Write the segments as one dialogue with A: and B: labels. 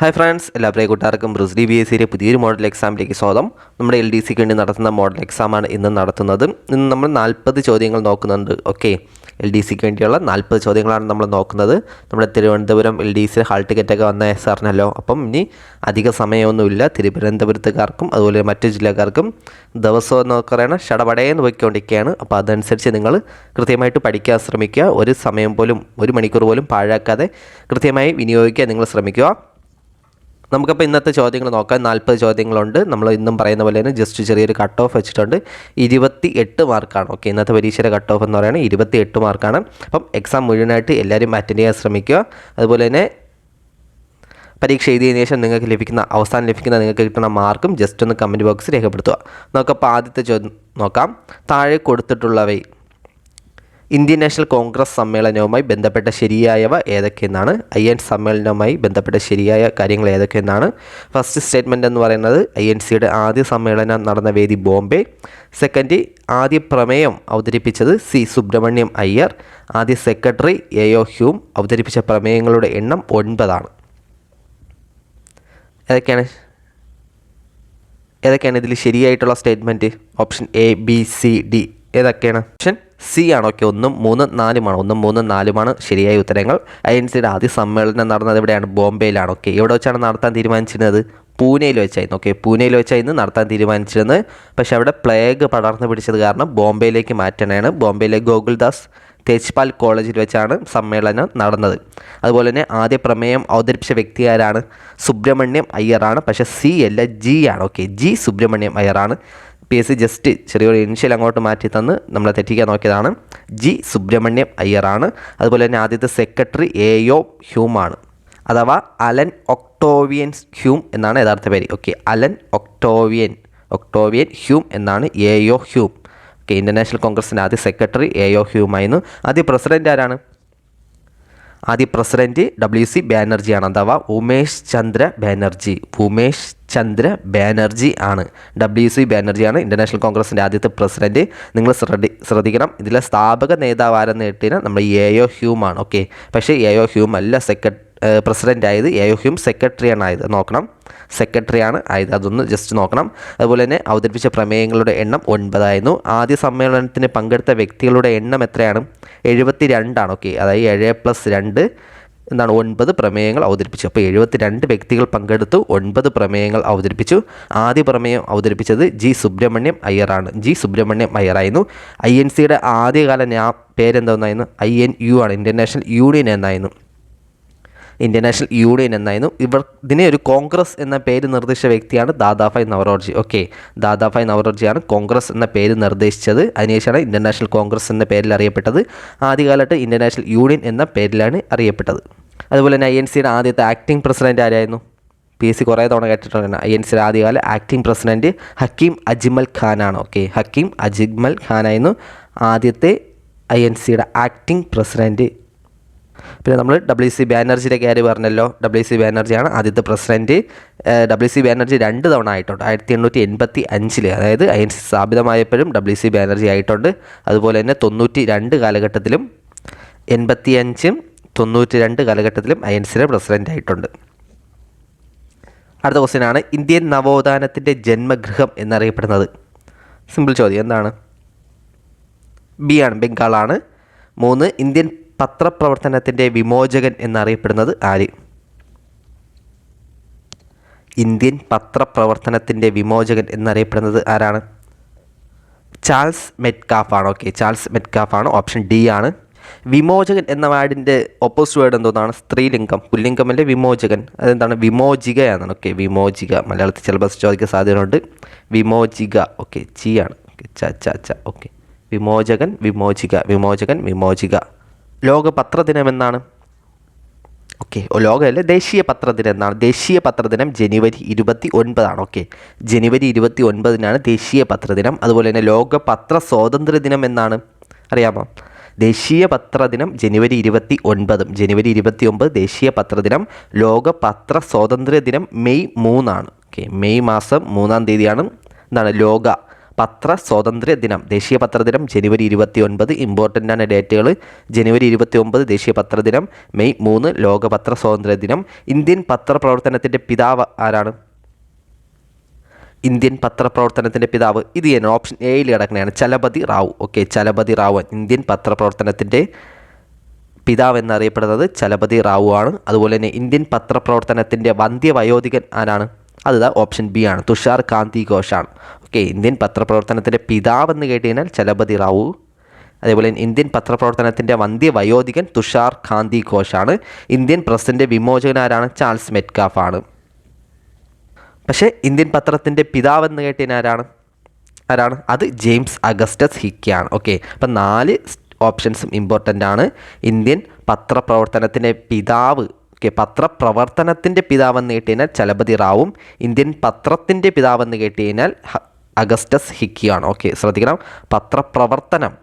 A: Hi friends, എല്ലാ പ്രിയ കൂട്ടുകാർക്കും Bruce D B S സിയുടെ പുതിയൊരു മോഡൽ എക്സാമിലേക്ക് സ്വാഗതം. നമ്മുടെ എൽ ഡി സിക്ക് വേണ്ടി നടത്തുന്ന മോഡൽ എക്സാമാണ് ഇന്ന് നടത്തുന്നത്. ഇന്ന് നമ്മൾ 40 ചോദ്യങ്ങൾ നോക്കുന്നുണ്ട്. ഓക്കെ, എൽ ഡി സിക്ക് വേണ്ടിയുള്ള 40 ചോദ്യങ്ങളാണ് നമ്മൾ നോക്കുന്നത്. നമ്മുടെ Thiruvananthapuram L D C hall ടിക്കറ്റൊക്കെ വന്ന സാറിനല്ലോ. അപ്പം ഇനി അധിക സമയമൊന്നുമില്ല. തിരുവനന്തപുരത്തുകാർക്കും അതുപോലെ മറ്റു ജില്ലക്കാർക്കും ദിവസവും എന്നൊക്കെ പറയണം ഷടപടയെന്ന് പോയിക്കൊണ്ടിരിക്കുകയാണ്. അപ്പോൾ അതനുസരിച്ച് നിങ്ങൾ കൃത്യമായിട്ട് പഠിക്കാൻ ശ്രമിക്കുക. ഒരു സമയം പോലും, ഒരു മണിക്കൂർ പോലും പാഴാക്കാതെ കൃത്യമായി വിനിയോഗിക്കാൻ നിങ്ങൾ ശ്രമിക്കുക. നമുക്കപ്പോൾ ഇന്നത്തെ ചോദ്യങ്ങൾ നോക്കാം. 40 ചോദ്യങ്ങളുണ്ട്. നമ്മൾ ഇന്നും പറയുന്ന പോലെ തന്നെ ജസ്റ്റ് ചെറിയൊരു കട്ട് ഓഫ് വെച്ചിട്ടുണ്ട്. 28 മാർക്കാണ്. ഓക്കെ, ഇന്നത്തെ പരീക്ഷയുടെ കട്ട് ഓഫ് എന്ന് പറയുന്നത് 28 മാർക്കാണ്. അപ്പം എക്സാം മുഴുവനായിട്ട് എല്ലാവരും അറ്റൻഡ് ചെയ്യാൻ ശ്രമിക്കുക. അതുപോലെ തന്നെ പരീക്ഷ എഴുതിയതിനു ശേഷം നിങ്ങൾക്ക് അവസാനം ലഭിക്കുന്ന നിങ്ങൾക്ക് കിട്ടുന്ന മാർക്കും ജസ്റ്റ് ഒന്ന് കമൻറ്റ് ബോക്സിൽ രേഖപ്പെടുത്തുക. നമുക്കപ്പോൾ ആദ്യത്തെ ചോദ്യം നോക്കാം. താഴെ കൊടുത്തിട്ടുള്ളവയിൽ ഇന്ത്യൻ നാഷണൽ കോൺഗ്രസ് സമ്മേളനവുമായി ബന്ധപ്പെട്ട ശരിയായവ ഏതൊക്കെയെന്നാണ്. IN സമ്മേളനവുമായി ബന്ധപ്പെട്ട ശരിയായ കാര്യങ്ങൾ ഏതൊക്കെയെന്നാണ്. ഫസ്റ്റ് സ്റ്റേറ്റ്മെൻറ്റ് എന്ന് പറയുന്നത് INCയുടെ ആദ്യ സമ്മേളനം നടന്ന വേദി ബോംബെ. സെക്കൻഡ്, ആദ്യ പ്രമേയം അവതരിപ്പിച്ചത് C. സുബ്രഹ്മണ്യം അയ്യർ. ആദ്യ സെക്രട്ടറി AO ഹ്യൂം. അവതരിപ്പിച്ച പ്രമേയങ്ങളുടെ എണ്ണം 9. ഏതൊക്കെയാണ് ഇതിൽ ശരിയായിട്ടുള്ള statement? Option A, B, C, D ഏതൊക്കെയാണ്? ഓപ്ഷൻ C ആണ്. ഓക്കെ, 1, 3, 4 1, 3, 4 ശരിയായ ഉത്തരങ്ങൾ. INCയുടെ ആദ്യ സമ്മേളനം നടന്നത് എവിടെയാണ്? ബോംബെയിലാണ്. ഓക്കെ, എവിടെ വെച്ചാണ് നടത്താൻ തീരുമാനിച്ചിരുന്നത്? പൂനെയിൽ വെച്ചായിരുന്നു. ഓക്കെ, പൂനെയിൽ വെച്ചായിരുന്നു നടത്താൻ തീരുമാനിച്ചിരുന്നത്. പക്ഷേ അവിടെ പ്ലേഗ് പടർന്നു പിടിച്ചത് കാരണം ബോംബെയിലേക്ക് മാറ്റാനാണ്. ബോംബെയിലെ ഗോകുൽദാസ് തേജ്പാൽ കോളേജിൽ വെച്ചാണ് സമ്മേളനം നടന്നത്. അതുപോലെ തന്നെ ആദ്യ പ്രമേയം അവതരിപ്പിച്ച വ്യക്തി ആരാണ്? സുബ്രഹ്മണ്യം അയ്യറാണ്. പക്ഷേ C അല്ല, G ആണ്. ഓക്കെ, G സുബ്രഹ്മണ്യം അയ്യറാണ്. PSC ജസ്റ്റ് ചെറിയൊരു ഇനിഷ്യൽ അങ്ങോട്ട് മാറ്റി തന്ന് നമ്മളെ തെറ്റിക്കാൻ നോക്കിയതാണ്. G സുബ്രഹ്മണ്യം അയ്യറാണ്. അതുപോലെ തന്നെ ആദ്യത്തെ സെക്രട്ടറി AO ഹ്യൂമാണ്, അഥവാ അലൻ ഒക്ടോവിയൻ ഹ്യൂം എന്നാണ് യഥാർത്ഥ പേര്. ഓക്കെ, അലൻ ഒക്ടോവിയൻ ഹ്യൂം എന്നാണ് AO Hume. Okay, Indian National കോൺഗ്രസിൻ്റെ ആദ്യ സെക്രട്ടറി AO ഹ്യൂമായിരുന്നു. ആദ്യ പ്രസിഡൻ്റ് ആരാണ്? ആദ്യ പ്രസിഡൻറ്റ് WC ബാനർജിയാണ്, അഥവാ ഉമേഷ് ചന്ദ്ര ബാനർജി ആണ്. WC ബാനർജിയാണ് ഇന്റർനാഷണൽ കോൺഗ്രസിൻ്റെ ആദ്യത്തെ പ്രസിഡൻറ്റ്. നിങ്ങൾ ശ്രദ്ധിക്കണം, ഇതിലെ സ്ഥാപക നേതാവ് ആരെന്ന് കേട്ടിന് നമ്മൾ AO ഹ്യൂമാണ്. ഓക്കെ, പക്ഷേ AO ഹ്യൂം അല്ല പ്രസിഡൻ്റ് ആയത്. AO ഹ്യൂം സെക്രട്ടറിയാണ് ആയത്. നോക്കണം, സെക്രട്ടറിയാണ് ആയത്. അതൊന്ന് ജസ്റ്റ് നോക്കണം. അതുപോലെ തന്നെ അവതരിപ്പിച്ച പ്രമേയങ്ങളുടെ എണ്ണം 9 ആയിരുന്നു. ആദ്യ സമ്മേളനത്തിന് പങ്കെടുത്ത വ്യക്തികളുടെ എണ്ണം എത്രയാണ്? 72 ആണ്. ഓക്കെ, അതായത് 7+2 എന്താണ്? 9 പ്രമേയങ്ങൾ അവതരിപ്പിച്ചു. അപ്പോൾ 72 വ്യക്തികൾ പങ്കെടുത്തു, 9 പ്രമേയങ്ങൾ അവതരിപ്പിച്ചു. ആദ്യ പ്രമേയം അവതരിപ്പിച്ചത് G സുബ്രഹ്മണ്യം അയ്യറാണ്. G സുബ്രഹ്മണ്യം അയ്യറായിരുന്നു. INCയുടെ ആദ്യകാല പേരെന്തായിരുന്നു? INU ആണ്, ഇന്ത്യൻ നാഷണൽ യൂണിയൻ എന്നായിരുന്നു. ഇതിനെ ഒരു കോൺഗ്രസ് എന്ന പേര് നിർദ്ദേശിച്ച വ്യക്തിയാണ് ദാദാഭായ് നവറോജി. ഓക്കെ, ദാദാഭായ് നവറോജിയാണ് കോൺഗ്രസ് എന്ന പേര് നിർദ്ദേശിച്ചത്. അതിനുശേഷമാണ് ഇന്ത്യൻ നാഷണൽ കോൺഗ്രസ് എന്ന പേരിൽ അറിയപ്പെട്ടത്. ആദ്യകാലത്ത് ഇന്ത്യൻ നാഷണൽ യൂണിയൻ എന്ന പേരിലാണ് അറിയപ്പെട്ടത്. അതുപോലെ തന്നെ INCയുടെ ആദ്യത്തെ ആക്ടിംഗ് പ്രസിഡന്റ് ആരായിരുന്നു? PSC കുറേ തവണ കേട്ടിട്ടുണ്ട്. INCയുടെ ആദ്യകാല ആക്ടിംഗ് പ്രസിഡന്റ് ഹക്കീം അജ്മൽ ഖാനാണ്. ഓക്കെ, ഹക്കീം അജ്മൽ ഖാനായിരുന്നു ആദ്യത്തെ INCയുടെ ആക്ടിംഗ് പ്രസിഡന്റ്. പിന്നെ നമ്മൾ WC ബാനർജിയുടെ കാര്യം പറഞ്ഞല്ലോ. WC ബാനർജിയാണ് ആദ്യത്തെ പ്രസിഡൻറ്റ്. WC ബാനർജി 2 തവണ ആയിട്ടുണ്ട്. 1885, അതായത് INC സ്ഥാപിതമായപ്പോഴും WC ബാനർജി ആയിട്ടുണ്ട്. അതുപോലെ തന്നെ 92 കാലഘട്ടത്തിലും 85, 92 കാലഘട്ടത്തിലും INCയുടെ പ്രസിഡൻ്റ് ആയിട്ടുണ്ട്. അടുത്ത ക്വസ്റ്റ്യനാണ്, ഇന്ത്യൻ നവോത്ഥാനത്തിൻ്റെ ജന്മഗൃഹം എന്നറിയപ്പെടുന്നത്. സിമ്പിൾ ചോദ്യം, എന്താണ്? B ആണ്, ബംഗാളാണ്. 3, ഇന്ത്യൻ പത്രപ്രവർത്തനത്തിൻ്റെ വിമോചകൻ എന്നറിയപ്പെടുന്നത് ആര്? ഇന്ത്യൻ പത്രപ്രവർത്തനത്തിൻ്റെ വിമോചകൻ എന്നറിയപ്പെടുന്നത് ആരാണ്? ചാൾസ് മെറ്റ്കാഫ് ആണ്. ഓക്കെ, ചാൾസ് മെറ്റ്കാഫ് ആണ്. ഓപ്ഷൻ D ആണ്. വിമോചകൻ എന്ന വാർഡിൻ്റെ ഓപ്പോസിറ്റ് വേർഡ് എന്തോന്നാണ്? സ്ത്രീലിംഗം. പുല്ലിംഗമല്ലേ വിമോചകൻ, അതെന്താണ്? വിമോചികയാണ്. ഓക്കെ, വിമോചിക. മലയാളത്തിൽ സിലബസ് ചോദിക്കാൻ സാധ്യതയുണ്ട്. വിമോചിക. ഓക്കെ, ചി ആണ്. ഓക്കെ, വിമോചകൻ, വിമോചിക. ലോക പത്രദിനം എന്നാണ്? ഓക്കെ, ലോകമല്ല, ദേശീയ പത്രദിനം എന്നാണ്. ദേശീയ പത്രദിനം ജനുവരി 29 ഓക്കെ, ജനുവരി 29 ദേശീയ പത്രദിനം. അതുപോലെ തന്നെ ലോക പത്ര സ്വാതന്ത്ര്യ ദിനം എന്നാണ്? അറിയാമോ? ദേശീയ പത്രദിനം ജനുവരി 29. ജനുവരി 29 ദേശീയ പത്രദിനം. ലോക പത്ര സ്വാതന്ത്ര്യ ദിനം മെയ് 3 ആണ്. ഓക്കെ, മെയ് മാസം 3-ാം തീയതിയാണ് എന്താണ്? ലോക പത്ര സ്വാതന്ത്ര്യ ദിനം? ദേശീയ പത്രദിനം ജനുവരി 29. ഇമ്പോർട്ടൻ്റ് ആണ് ഡേറ്റുകൾ. ജനുവരി 29 ദേശീയ പത്രദിനം. മെയ് 3 ലോക പത്ര സ്വാതന്ത്ര്യ ദിനം. ഇന്ത്യൻ പത്രപ്രവർത്തനത്തിൻ്റെ പിതാവ് ആരാണ്? ഇന്ത്യൻ പത്രപ്രവർത്തനത്തിൻ്റെ പിതാവ് ഇത് തന്നെ ഓപ്ഷൻ എയിൽ കിടക്കുന്നതാണ്, ചലപതി റാവു. ഓക്കെ, ചലപതി റാവു ഇന്ത്യൻ പത്രപ്രവർത്തനത്തിൻ്റെ പിതാവ് എന്നറിയപ്പെടുന്നത് ചലപതി റാവു ആണ്. അതുപോലെ തന്നെ ഇന്ത്യൻ പത്രപ്രവർത്തനത്തിൻ്റെ വന്ധ്യവയോധികൻ ആരാണ്? അത് ഓപ്ഷൻ ബി ആണ്, തുഷാർ കാന്തി ഘോഷാണ്. ഓക്കെ, ഇന്ത്യൻ പത്രപ്രവർത്തനത്തിൻ്റെ പിതാവ് എന്ന് കേട്ട് കഴിഞ്ഞാൽ ചലപതി റാവു. അതേപോലെ ഇന്ത്യൻ പത്രപ്രവർത്തനത്തിൻ്റെ വന്ധ്യവയോധികൻ തുഷാർ കാന്തി ഘോഷാണ്. ഇന്ത്യൻ പ്രസിൻ്റെ വിമോചകൻ ആരാണ്? ചാൾസ് മെറ്റ്കാഫ് ആണ്. പക്ഷേ ഇന്ത്യൻ പത്രത്തിൻ്റെ പിതാവ് എന്ന് കേട്ട് കഴിഞ്ഞാൽ ആരാണ്? അത് ജെയിംസ് അഗസ്റ്റസ് ഹിക്കിയാണ്. ഓക്കെ, അപ്പം 4 ഓപ്ഷൻസും ഇമ്പോർട്ടൻ്റ് ആണ്. ഇന്ത്യൻ പത്രപ്രവർത്തനത്തിൻ്റെ പിതാവ്, ഓക്കെ, പത്രപ്രവർത്തനത്തിൻ്റെ പിതാവെന്ന് കേട്ട് കഴിഞ്ഞാൽ ചലപതി റാവുവും ഇന്ത്യൻ പത്രത്തിൻ്റെ പിതാവെന്ന് കേട്ട് കഴിഞ്ഞാൽ അഗസ്റ്റസ് ഹിക്കിയാണ്. ഓക്കെ, ശ്രദ്ധിക്കണം,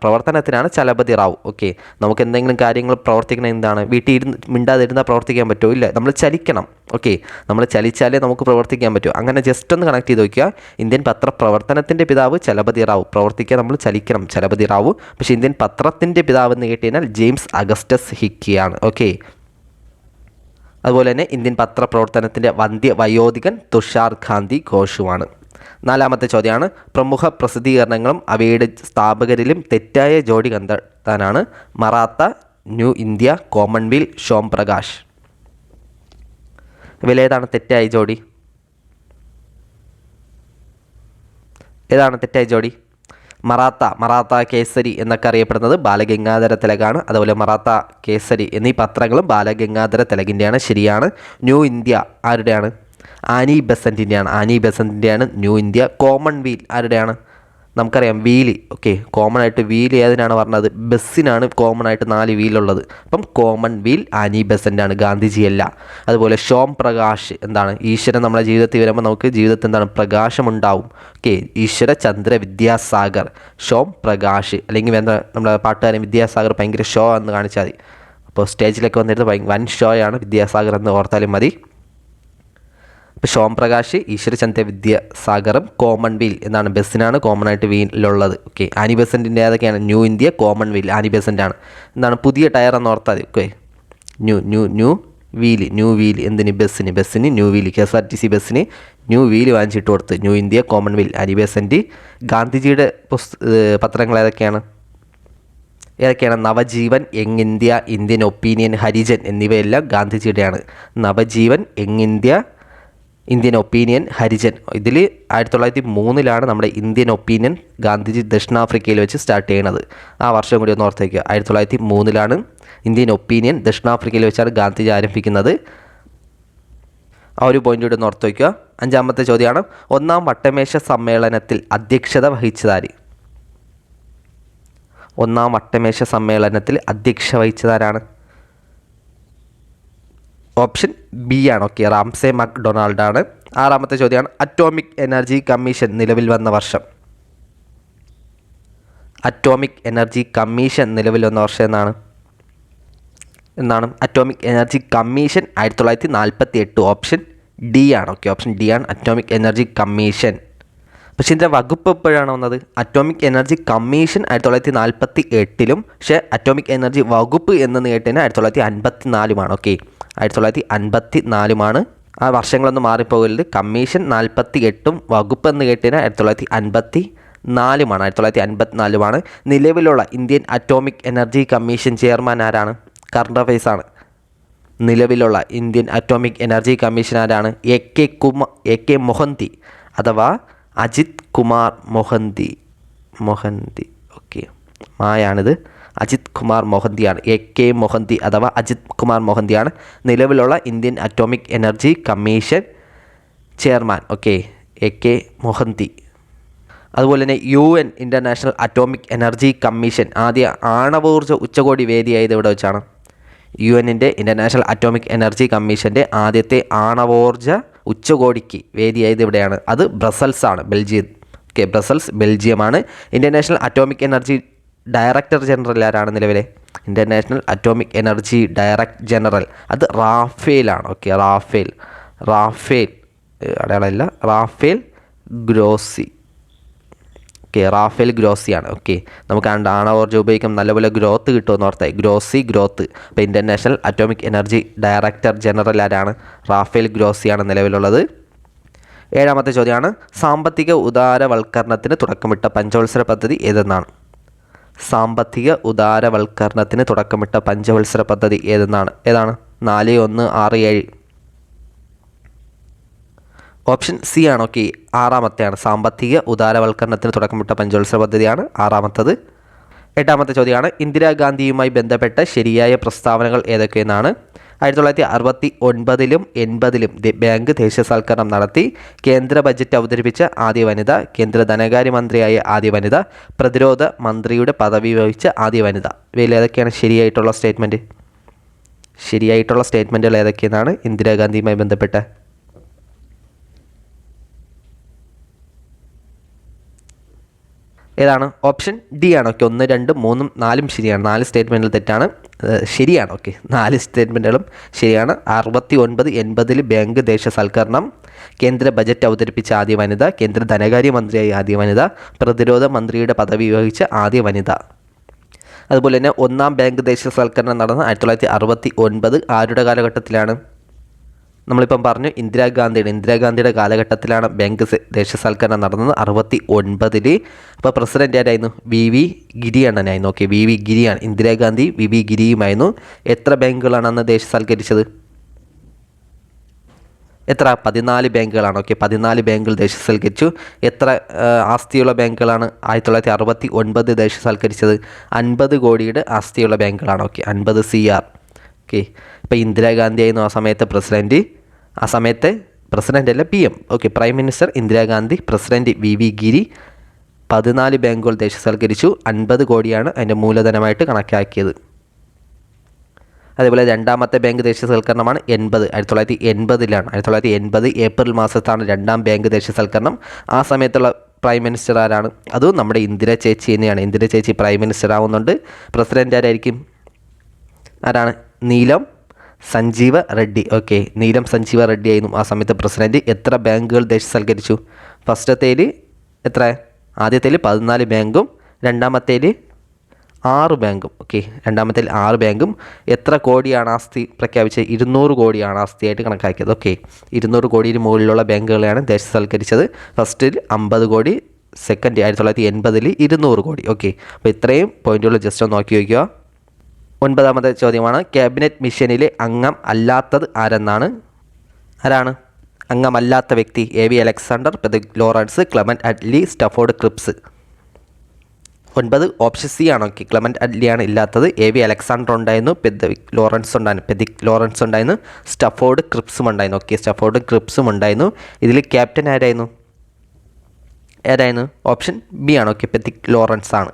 A: പ്രവർത്തനത്തിനാണ് ചലപതി റാവു. ഓക്കെ, നമുക്ക് എന്തെങ്കിലും കാര്യങ്ങൾ പ്രവർത്തിക്കണം, എന്താണ് വീട്ടിൽ ഇരുന്ന് മിണ്ടാതിരുന്നാൽ പ്രവർത്തിക്കാൻ പറ്റുമോ? ഇല്ല, നമ്മൾ ചലിക്കണം. ഓക്കെ, നമ്മൾ ചലിച്ചാലേ നമുക്ക് പ്രവർത്തിക്കാൻ പറ്റൂ. അങ്ങനെ ജസ്റ്റ് ഒന്ന് കണക്ട് ചെയ്ത് നോക്കുക. ഇന്ത്യൻ പത്രപ്രവർത്തനത്തിൻ്റെ പിതാവ് ചലപതി റാവു, പ്രവർത്തിക്കാൻ നമ്മൾ ചലിക്കണം, ചലപതി റാവു. പക്ഷേ ഇന്ത്യൻ പത്രത്തിൻ്റെ പിതാവ് എന്ന് കേട്ട് കഴിഞ്ഞാൽ ജെയിംസ് അഗസ്റ്റസ് ഹിക്കിയാണ്. ഓക്കെ, അതുപോലെ തന്നെ ഇന്ത്യൻ പത്രപ്രവർത്തനത്തിൻ്റെ വന്ധ്യവയോധികൻ തുഷാർ കാന്തി ഘോഷുമാണ്. 4ാമത്തെ ചോദ്യമാണ്, പ്രമുഖ പ്രസിദ്ധീകരണങ്ങളും അവയുടെ സ്ഥാപകരിലും തെറ്റായ ജോഡി കണ്ടെത്താനാണ്? Maratha, new India, Commonwealth, Shome Prakash. ഇതിലേതാണ് തെറ്റായ ജോഡി? ഏതാണ് തെറ്റായ ജോഡി? മറാത്ത കേസരി എന്നൊക്കെ അറിയപ്പെടുന്നത് ബാലഗംഗാധര തിലകാണ്. അതുപോലെ മറാത്ത കേസരി എന്നീ പത്രങ്ങളും ബാലഗംഗാധര തിലകിൻ്റെയാണ്. ശരിയാണ്. ന്യൂ ഇന്ത്യ ആരുടെയാണ്? ആനി ബെസൻറ്റിൻ്റെയാണ്. ആനി ബെസൻറ്റിൻ്റെയാണ് ന്യൂ ഇന്ത്യ. കോമൺവെൽത്ത് ആരുടെയാണ്? നമുക്കറിയാം, വീല്. ഓക്കെ, കോമൺ ആയിട്ട് വീല് ഏതിനാണ് പറഞ്ഞത്? ബസ്സിനാണ് കോമൺ ആയിട്ട് 4 വീലുള്ളത്. അപ്പം കോമൺവെൽത്ത് ആനി ബെസൻ്റാണ്, ഗാന്ധിജിയല്ല. അതുപോലെ ഷോം പ്രകാശ് എന്താണ്? ഈശ്വരൻ നമ്മുടെ ജീവിതത്തിൽ വരുമ്പോൾ നമുക്ക് ജീവിതത്തിൽ എന്താണ്? പ്രകാശമുണ്ടാവും. ഓക്കെ, ഈശ്വര ചന്ദ്ര വിദ്യാസാഗർ, ഷോം പ്രകാശ്. അല്ലെങ്കിൽ എന്താ നമ്മുടെ പാട്ടുകാരൻ വിദ്യാസാഗർ ഭയങ്കര ഷോ എന്ന് കാണിച്ചാൽ മതി. അപ്പോൾ സ്റ്റേജിലൊക്കെ വന്നിരുന്നത് വൻ ഷോയാണ് വിദ്യാസാഗർ എന്ന് ഓർത്താലും മതി. ഇപ്പോൾ ഷോം പ്രകാശ്, ഈശ്വരചന്ദ്ര വിദ്യാസാഗറും കോമൺവെൽത്ത് എന്നാണ്, ബസ്സിനാണ് കോമൺ ആയിട്ട് വീലുള്ളത്. ഓക്കെ, ആനി ബെസൻറ്റിൻ്റെ ഏതൊക്കെയാണ്? ന്യൂ ഇന്ത്യ, കോമൺവെൽത്ത്, ആനി ബെസൻ്റാണ്. എന്താണ്? പുതിയ ടയർ എന്ന് ഓർത്താൽ മതി. ഓക്കെ, ന്യൂ വീല് എന്തിന്? ബസ്സിന് ന്യൂ വീല്. KSRTC ബസ്സിന് ന്യൂ വീല് വാങ്ങിച്ചിട്ട് കൊടുത്ത്. New India, Commonwealth, Annie Besant. ഗാന്ധിജിയുടെ പത്രങ്ങൾ ഏതൊക്കെയാണ്? Navajivan, young India, Indian opinion, Harijan എന്നിവയെല്ലാം ഗാന്ധിജിയുടെയാണ്. Navajivan, young India, Indian opinion, Harijan. ഇതിൽ 1903 നമ്മുടെ ഇന്ത്യൻ ഒപ്പീനിയൻ ഗാന്ധിജി ദക്ഷിണാഫ്രിക്കയിൽ വെച്ച് സ്റ്റാർട്ട് ചെയ്യുന്നത്. ആ വർഷം കൂടി ഒന്ന് ഓർത്ത് വയ്ക്കുക. 1903 ഇന്ത്യൻ ഒപ്പീനിയൻ ദക്ഷിണാഫ്രിക്കയിൽ വെച്ചാണ് ഗാന്ധിജി ആരംഭിക്കുന്നത്. ആ ഒരു പോയിന്റ് കൂടി ഒന്ന് ഓർത്ത് വയ്ക്കുക. 5ാമത്തെ ചോദ്യമാണ്, 1ാം വട്ടമേശ സമ്മേളനത്തിൽ അധ്യക്ഷത വഹിച്ചതാര്? 1ാം വട്ടമേശ സമ്മേളനത്തിൽ അധ്യക്ഷത വഹിച്ചതാരാണ്? ഓപ്ഷൻ ബി ആണ്. ഓക്കെ, റാംസെ മക്ഡൊണാൾഡ് ആണ്. 6ാമത്തെ ചോദ്യമാണ്, അറ്റോമിക് എനർജി കമ്മീഷൻ നിലവിൽ വന്ന വർഷം? അറ്റോമിക് എനർജി കമ്മീഷൻ നിലവിൽ വന്ന വർഷം എന്നാണ്? Atomic energy commission 1948. Option D ആണ്. ഓക്കെ, ഓപ്ഷൻ ഡി ആണ് അറ്റോമിക് എനർജി കമ്മീഷൻ. പക്ഷേ ഇതിൻ്റെ വകുപ്പ് എപ്പോഴാണ് വന്നത്? അറ്റോമിക് എനർജി കമ്മീഷൻ 1948 പക്ഷേ അറ്റോമിക് എനർജി വകുപ്പ് എന്ന് കേട്ടതിന് 1954 ഓക്കെ, 1954 ആ വർഷങ്ങളൊന്നും മാറിപ്പോകരുത്. കമ്മീഷൻ 48 വകുപ്പ് എന്ന് കേട്ടതിന് 1954 1954 നിലവിലുള്ള Indian atomic energy commission chairman ആരാണ്? കറണ്ട് അഫയേഴ്സ് ആണ്. നിലവിലുള്ള ഇന്ത്യൻ അറ്റോമിക് എനർജി കമ്മീഷൻ ആരാണ്? എ കെ മൊഹന്തി അഥവാ അജിത് കുമാർ മൊഹന്തി. ഓക്കെ, മായാണിത്. അജിത് കുമാർ മൊഹന്തിയാണ്. എ കെ മൊഹന്തി അഥവാ അജിത് കുമാർ മൊഹന്തിയാണ് നിലവിലുള്ള Indian atomic energy commission chairman. Okay, A K Mohanty. അതുപോലെ തന്നെ UN international atomic energy commission ആദ്യ ആണവോർജ്ജ ഉച്ചകോടി വേദിയായത് ഇവിടെ വെച്ചാണ്? UN ഇൻ്റർനാഷണൽ അറ്റോമിക് എനർജി കമ്മീഷൻ്റെ ആദ്യത്തെ ആണവോർജ്ജ ഉച്ചകോടിക്ക് വേദിയായത് ഇവിടെയാണ്. അത് ബ്രസൽസ് ആണ്, ബെൽജിയം. ഓക്കെ, ബ്രസൽസ് ബെൽജിയമാണ്. International atomic energy director general ആരാണ് നിലവിലെ? International atomic energy director general അത് റാഫേലാണ്. ഓക്കെ, റാഫേൽ അടയാളമില്ല, റാഫേൽ ഗ്രോസി. ഓക്കെ, റാഫേൽ ഗ്രോസിയാണ്. ഓക്കെ, നമുക്ക് ആണവോർജ്ജം ഉപയോഗിക്കും നല്ലപോലെ ഗ്രോത്ത് കിട്ടുമെന്ന് ഓർത്തെ, ഗ്രോത്ത്. അപ്പോൾ international atomic energy director general ആരാണ്? റാഫേൽ ഗ്രോസിയാണ് നിലവിലുള്ളത്. 7ാമത്തെ ചോദ്യമാണ്, സാമ്പത്തിക ഉദാരവൽക്കരണത്തിന് തുടക്കമിട്ട പഞ്ചവത്സര പദ്ധതി ഏതെന്നാണ്? സാമ്പത്തിക ഉദാരവൽക്കരണത്തിന് തുടക്കമിട്ട പഞ്ചവത്സര പദ്ധതി ഏതാണ്? 4, 1, 6, 7. ഓപ്ഷൻ സി ആണ്. ഓക്കെ, 6ാമത്തെയാണ്. സാമ്പത്തിക ഉദാരവൽക്കരണത്തിന് തുടക്കമിട്ട പഞ്ചവത്സര പദ്ധതിയാണ് 6ാമത്തത്. 8ാമത്തെ ചോദ്യമാണ്, ഇന്ദിരാഗാന്ധിയുമായി ബന്ധപ്പെട്ട ശരിയായ പ്രസ്താവനകൾ ഏതൊക്കെയെന്നാണ്? 1969-ലും 80-ലും ബാങ്ക് ദേശസാൽക്കരണം നടത്തി. കേന്ദ്ര ബജറ്റ് അവതരിപ്പിച്ച ആദ്യ വനിത. കേന്ദ്ര ധനകാര്യമന്ത്രിയായ ആദ്യ വനിത. പ്രതിരോധ മന്ത്രിയുടെ പദവി വഹിച്ച ആദ്യ വനിത. ഇവയിൽ ഏതൊക്കെയാണ് ശരിയായിട്ടുള്ള സ്റ്റേറ്റ്മെൻറ്റ്? ശരിയായിട്ടുള്ള സ്റ്റേറ്റ്മെൻറ്റുകൾ ഏതൊക്കെയെന്നാണ് ഇന്ദിരാഗാന്ധിയുമായി ബന്ധപ്പെട്ട? ഏതാണ്? ഓപ്ഷൻ ഡി ആണ്. ഓക്കെ, 1, 2, 3, 4 ശരിയാണ്. 4 സ്റ്റേറ്റ്മെൻറ്റുകൾ തെറ്റാണ്. ശരിയാണ്. ഓക്കെ, 4 സ്റ്റേറ്റ്മെൻറ്റുകളും ശരിയാണ്. 69-80-ൽ ബാങ്ക് ദേശസാൽക്കരണം, കേന്ദ്ര ബജറ്റ് അവതരിപ്പിച്ച ആദ്യ വനിത, കേന്ദ്ര ധനകാര്യമന്ത്രിയായ ആദ്യ വനിത, പ്രതിരോധ മന്ത്രിയുടെ പദവി വഹിച്ച ആദ്യ വനിത. അതുപോലെ തന്നെ 1ാം ബാങ്ക് ദേശസാൽക്കരണം നടന്ന 1969 ആരുടെ കാലഘട്ടത്തിലാണ്? നമ്മളിപ്പം പറഞ്ഞു ഇന്ദിരാഗാന്ധിയുടെ കാലഘട്ടത്തിലാണ് ബാങ്ക് ദേശസാൽക്കരണം നടന്നത്, 69-ൽ. അപ്പോൾ പ്രസിഡന്റ് ആരായിരുന്നു? വി ഗിരിയണ്ണനായിരുന്നു. ഓക്കെ, വി ഗിരിയാണ്. ഇന്ദിരാഗാന്ധി വി ഗിരിയുമായിരുന്നു. എത്ര ബാങ്കുകളാണ് അന്ന് ദേശസാൽക്കരിച്ചത്? എത്ര? 14 ബാങ്കുകളാണ്. ഓക്കെ, 14 ബാങ്കുകൾ ദേശസാൽക്കരിച്ചു. എത്ര ആസ്തിയുള്ള ബാങ്കുകളാണ് 1969 ദേശസാൽക്കരിച്ചത്? 50 കോടിയുടെ ആസ്തിയുള്ള ബാങ്കുകളാണ്. Okay, 50 CR. ഓക്കെ, ഇപ്പോൾ ഇന്ദിരാഗാന്ധി ആയിരുന്നു ആ സമയത്തെ പ്രസിഡൻറ്റ്. ആ സമയത്തെ പ്രസിഡൻ്റ് അല്ല, PM. Okay, prime minister Indira Gandhi, president V Giri. 14 ബാങ്കുകൾ ദേശസാൽക്കരിച്ചു. 50 കോടിയാണ് അതിൻ്റെ മൂലധനമായിട്ട് കണക്കാക്കിയത്. അതേപോലെ 2ാമത്തെ ബാങ്ക് ദേശസാൽക്കരണമാണ് 1980-ലാണ്. 1980 ഏപ്രിൽ മാസത്താണ് 2ാം ബാങ്ക് ദേശസാൽക്കരണം. ആ സമയത്തുള്ള പ്രൈം മിനിസ്റ്റർ ആരാണ്? അതും നമ്മുടെ ഇന്ദിര ചേച്ചി തന്നെയാണ്. ഇന്ദിര ചേച്ചി പ്രൈം മിനിസ്റ്റർ ആവുന്നുണ്ട്. പ്രസിഡൻ്റ് ആരായിരിക്കും? ആരാണ്? നീലം സഞ്ജീവ റെഡ്ഡി. ഓക്കെ, നീലം സഞ്ജീവ റെഡ്ഡി ആയിരുന്നു ആ സമയത്ത് പ്രസിഡൻറ്റ്. എത്ര ബാങ്കുകൾ ദേശസാൽക്കരിച്ചു? ഫസ്റ്റത്തേൽ എത്ര? ആദ്യത്തേൽ 14 ബാങ്കും, 2ാമത്തേൽ 6 ബാങ്കും. ഓക്കെ, 2ാമത്തേൽ 6 ബാങ്കും. എത്ര കോടിയാണ് ആസ്തി പ്രഖ്യാപിച്ചത്? 200 കോടിയാണ് ആസ്തിയായിട്ട് കണക്കാക്കിയത്. ഓക്കെ, 200 കോടിയിൽ മുകളിലുള്ള ബാങ്കുകളെയാണ് ദേശസാൽക്കരിച്ചത്. ഫസ്റ്റിൽ 50 കോടി, സെക്കൻഡ് 1980-ൽ 200 കോടി. ഓക്കെ, അപ്പോൾ ഇത്രയും പോയിന്റുകൾ ജസ്റ്റ് ഒന്ന് നോക്കി വയ്ക്കുക. 9ാമത്തെ ചോദ്യമാണ്, ക്യാബിനറ്റ് മിഷനിലെ അംഗം അല്ലാത്തത് ആരെന്നാണ്? ആരാണ് അംഗമല്ലാത്ത വ്യക്തി? AV Alexander, Pethick Lawrence, Clement Attlee, Stafford Cripps. 9 option C ആണ്. ഓക്കെ, ക്ലെമന്റ് അറ്റ്ലിയാണ് ഇല്ലാത്തത്. AV അലക്സാണ്ടർ ഉണ്ടായിരുന്നു, പെതിക് ലോറൻസ് ഉണ്ടായിരുന്നു, സ്റ്റാഫോർഡ് ക്രിപ്സും ഉണ്ടായിരുന്നു. ഓക്കെ, സ്റ്റാഫോർഡ് ക്രിപ്സും ഉണ്ടായിരുന്നു. ഇതിൽ ക്യാപ്റ്റൻ ആരായിരുന്നു? ഓപ്ഷൻ ബി ആണ്. ഓക്കെ, പെതിക് ലോറൻസ് ആണ്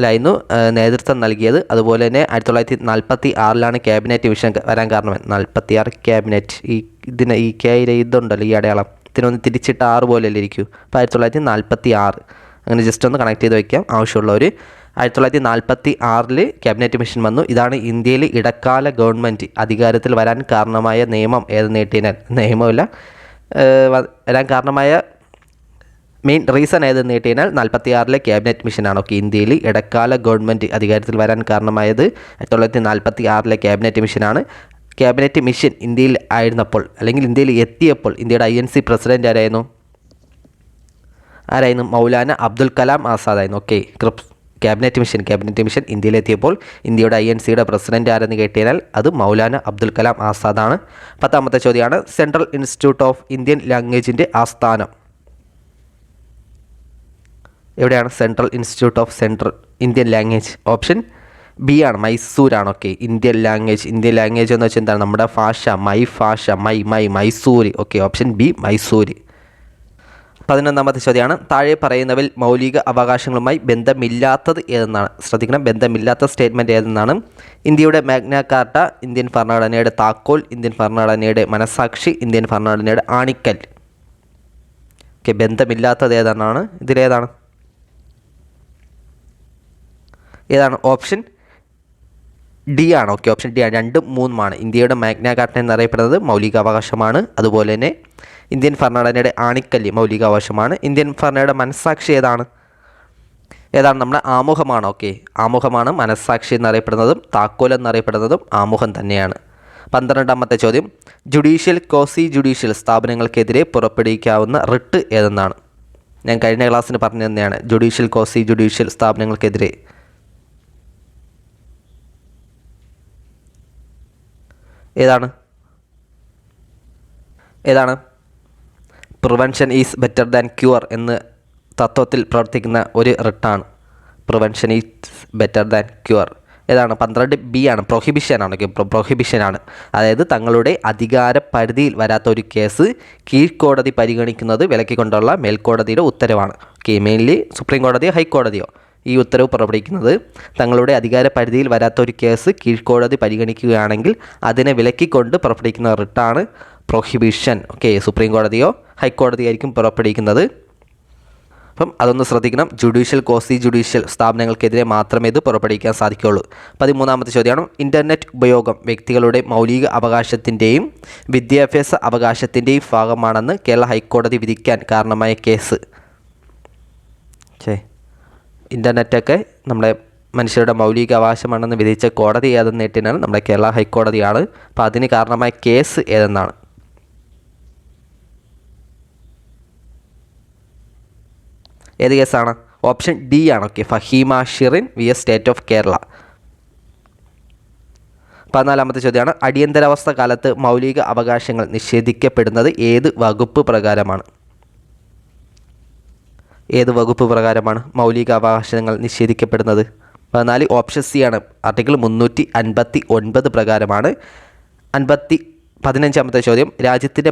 A: ലായിരുന്നു നേതൃത്വം നൽകിയത്. അതുപോലെ തന്നെ 1946-ലാണ് ക്യാബിനറ്റ് മിഷൻ വരാൻ കാരണം. 46 ക്യാബിനറ്റ്, ഈ കെയിലെ ഇതുണ്ടല്ലോ, ഈ അടയാളം, ഇതിനൊന്ന് തിരിച്ചിട്ട് 6 പോലെയല്ലേ ഇരിക്കൂ. അപ്പോൾ 1946 അങ്ങനെ ജസ്റ്റ് ഒന്ന് കണക്ട് ചെയ്ത് വയ്ക്കാം ആവശ്യമുള്ളവർ. 1946-ൽ ക്യാബിനറ്റ് മിഷൻ വന്നു. ഇതാണ് ഇന്ത്യയിൽ ഇടക്കാല ഗവൺമെൻറ് അധികാരത്തിൽ വരാൻ കാരണമായ നിയമം ഏതെന്ന് കേട്ടുകഴിഞ്ഞാൽ, നിയമമില്ല, വരാൻ കാരണമായ മെയിൻ റീസൺ ഏതെന്ന് കേട്ടുകഴിഞ്ഞാൽ 1946-ലെ ക്യാബിനറ്റ് മിഷനാണ്. ഓക്കെ, ഇന്ത്യയിൽ ഇടക്കാല ഗവൺമെൻറ് അധികാരത്തിൽ വരാൻ കാരണമായത് 1946-ലെ ക്യാബിനറ്റ് മിഷനാണ്. ക്യാബിനറ്റ് മിഷൻ ഇന്ത്യയിൽ ആയിരുന്നപ്പോൾ, അല്ലെങ്കിൽ ഇന്ത്യയിൽ എത്തിയപ്പോൾ, ഇന്ത്യയുടെ INC പ്രസിഡൻ്റ് ആരായിരുന്നു? മൗലാന അബ്ദുൽ കലാം ആസാദ് ആയിരുന്നു. ഓക്കെ, ക്യാബിനറ്റ് മിഷൻ ഇന്ത്യയിലെത്തിയപ്പോൾ ഇന്ത്യയുടെ INCയുടെ പ്രസിഡന്റ് ആരെന്ന് കേട്ടുകഴിഞ്ഞാൽ അത് മൗലാന അബ്ദുൽ കലാം ആസാദാണ്. 10ാമത്തെ ചോദ്യമാണ്, സെൻട്രൽ ഇൻസ്റ്റിറ്റ്യൂട്ട് ഓഫ് ഇന്ത്യൻ ലാംഗ്വേജിൻ്റെ ആസ്ഥാനം എവിടെയാണ്? Central institute of Indian language. Option B ആണ്, മൈസൂരാണ്. ഓക്കെ, ഇന്ത്യൻ ലാംഗ്വേജ് എന്ന് വെച്ചാൽ എന്താണ്? നമ്മുടെ ഭാഷ, Mysore. Okay, option B Mysore. 11ാമത്തെ ചോദ്യമാണ്, താഴെ പറയുന്നവയിൽ മൗലിക അവകാശങ്ങളുമായി ബന്ധമില്ലാത്തത് ഏതെന്നാണ്? ശ്രദ്ധിക്കണം, ബന്ധമില്ലാത്ത സ്റ്റേറ്റ്മെൻറ്റ് ഏതെന്നാണ്? ഇന്ത്യയുടെ മാഗ്ന കാർട്ട, ഇന്ത്യൻ ഭരണഘടനയുടെ താക്കോൽ, ഇന്ത്യൻ ഭരണഘടനയുടെ മനസാക്ഷി, ഇന്ത്യൻ ഭരണഘടനയുടെ ആണിക്കൽ. ഓക്കെ, ബന്ധമില്ലാത്തത് ഏതാണ്? ഇതിലേതാണ്? ഓപ്ഷൻ ഡി ആണ്. ഓക്കെ, ഓപ്ഷൻ ഡി ആണ്. 2, 3 ഇന്ത്യയുടെ മാഗ്ന കാർട്ട എന്നറിയപ്പെടുന്നത് മൗലികാവകാശമാണ്. അതുപോലെ തന്നെ ഇന്ത്യൻ ഭരണഘടനയുടെ ആണിക്കല്ല് മൗലികാവകാശമാണ്. ഇന്ത്യൻ ഭരണഘടനയുടെ മനസ്സാക്ഷി ഏതാണ്? നമ്മുടെ ആമുഖമാണ്. ഓക്കെ, ആമുഖമാണ് മനസ്സാക്ഷി എന്നറിയപ്പെടുന്നതും താക്കോൽ എന്നറിയപ്പെടുന്നതും ആമുഖം തന്നെയാണ്. 12ാമത്തെ ചോദ്യം, ജുഡീഷ്യൽ ക്വാസി ജുഡീഷ്യൽ സ്ഥാപനങ്ങൾക്കെതിരെ പുറപ്പെടുവിക്കാവുന്ന റിട്ട് ഏതെന്നാണ്? ഞാൻ കഴിഞ്ഞ ക്ലാസ്സിന് പറഞ്ഞു തന്നെയാണ് ജുഡീഷ്യൽ ക്വാസി ജുഡീഷ്യൽ സ്ഥാപനങ്ങൾക്കെതിരെ. ഏതാണ്? Prevention is better than cure എന്ന് തത്വത്തിൽ പ്രവർത്തിക്കുന്ന ഒരു റിട്ടാണ് prevention is better than cure. ഏതാണ്? 12B ആണ്. പ്രൊഹിബിഷനാണ്. പ്രൊഹിബിഷനാണ്. അതായത് തങ്ങളുടെ അധികാര പരിധിയിൽ വരാത്ത ഒരു കേസ് കീഴ്ക്കോടതി പരിഗണിക്കുന്നത് വിലക്കിക്കൊണ്ടുള്ള മേൽക്കോടതിയുടെ ഉത്തരവാണ്. ഓക്കെ, മെയിൻലി സുപ്രീം കോടതിയോ ഹൈക്കോടതിയോ ഈ ഉത്തരവ് പുറപ്പെടുവിക്കുന്നത് തങ്ങളുടെ അധികാര പരിധിയിൽ വരാത്ത ഒരു കേസ് കീഴ്ക്കോടതി പരിഗണിക്കുകയാണെങ്കിൽ അതിനെ വിലക്കിക്കൊണ്ട് പുറപ്പെടുവിക്കുന്ന റിട്ടാണ് പ്രൊഹിബിഷൻ. ഓക്കെ, സുപ്രീം കോടതിയോ ഹൈക്കോടതിയായിരിക്കും പുറപ്പെടുവിക്കുന്നത്. അപ്പം അതൊന്ന് ശ്രദ്ധിക്കണം. ജുഡീഷ്യൽ ക്വാസി ജുഡീഷ്യൽ സ്ഥാപനങ്ങൾക്കെതിരെ മാത്രമേ ഇത് പുറപ്പെടുവിക്കാൻ സാധിക്കുകയുള്ളൂ. 13ാമത്തെ ചോദ്യമാണ്, ഇൻ്റർനെറ്റ് ഉപയോഗം വ്യക്തികളുടെ മൗലിക അവകാശത്തിൻ്റെയും വിദ്യാഭ്യാസ അവകാശത്തിൻ്റെയും ഭാഗമാണെന്ന് കേരള ഹൈക്കോടതി വിധിക്കാൻ കാരണമായ കേസ്. ഇൻ്റർനെറ്റൊക്കെ നമ്മുടെ മനുഷ്യരുടെ മൗലിക അവകാശമാണെന്ന് വിധിച്ച കോടതി ഏതെന്ന് കേട്ടിനാൽ നമ്മുടെ കേരള ഹൈക്കോടതിയാണ്. അപ്പോൾ അതിന് കാരണമായ കേസ് ഏതെന്നാണ്? ഏത് കേസാണ്? ഓപ്ഷൻ ഡി ആണ്. Okay, Faheema Shirin vs state of Kerala. 14ാമത്തെ ചോദ്യമാണ്, അടിയന്തരാവസ്ഥ കാലത്ത് മൗലിക അവകാശങ്ങൾ നിഷേധിക്കപ്പെടുന്നത് ഏത് വകുപ്പ് പ്രകാരമാണ്? ഏത് വകുപ്പ് പ്രകാരമാണ് മൗലിക അവകാശങ്ങൾ നിഷേധിക്കപ്പെടുന്നത്? 14 ഓപ്ഷൻ സി ആണ്. ആർട്ടിക്കിൾ 359 പ്രകാരമാണ്. 15ാമത്തെ ചോദ്യം, രാജ്യത്തിൻ്റെ